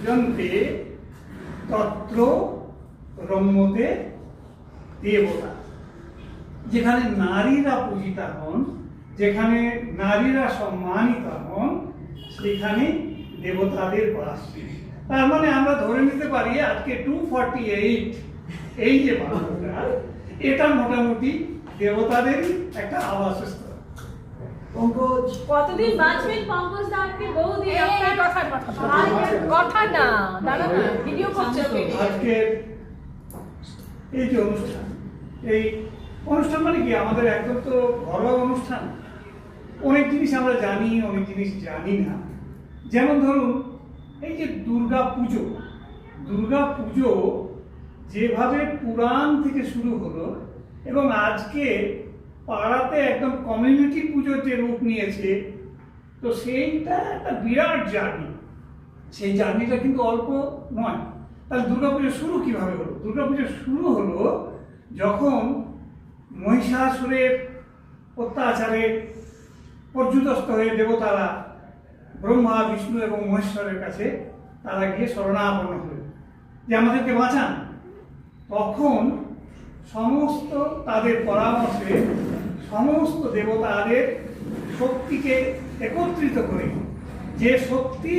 পূজন্তে তত্র রম্যতে দেবতা। যেখানে নারীরা পূজিতা হন, যেখানে নারীরা সম্মানিত হন, সেখানে দেবতাদের বাস। তার মানে আমরা ধরে নিতে পারি আজকে 248 এই যে বাক্যটা, এটা মোটামুটি দেবতাদেরই একটা আবাসস্থল। পঙ্কজ কতদিন বাঁচবেন পঙ্কজ দা? আপনি বহুদিন এই কথা না দাদা না ভিডিও করছে তো। আজকে এই যে অনুষ্ঠান, এই অনুষ্ঠান মানে কি আমাদের একদম তো ঘরোয়া অনুষ্ঠান। অনেক জিনিস আমরা জানি, অনেক জিনিস জানি না। যেমন ধরুন এই যে দুর্গা পুজো, দুর্গা পুজো যেভাবে পুরাণ থেকে শুরু হলো এবং আজকে পাড়াতে একদম কমিউনিটি পুজোর যে রূপ নিয়েছে, তো সেইটা একটা বিরাট জার্নি। সেই জার্নিটা কিন্তু অল্প নয়। তাহলে দুর্গাপুজো শুরু কিভাবে হলো? দুর্গাপুজো শুরু হলো যখন মহিষাসুরের অত্যাচারে পর্যুদস্ত হয়ে দেবতারা ব্রহ্মা, বিষ্ণু এবং মহেশ্বরের কাছে তারা গিয়ে শরণাপন্ন হলেন যে আমাদেরকে বাঁচান। তখন সমস্ত তাদের পরামর্শে সমস্ত দেবতাদের শক্তিকে একত্রিত করে যে শক্তি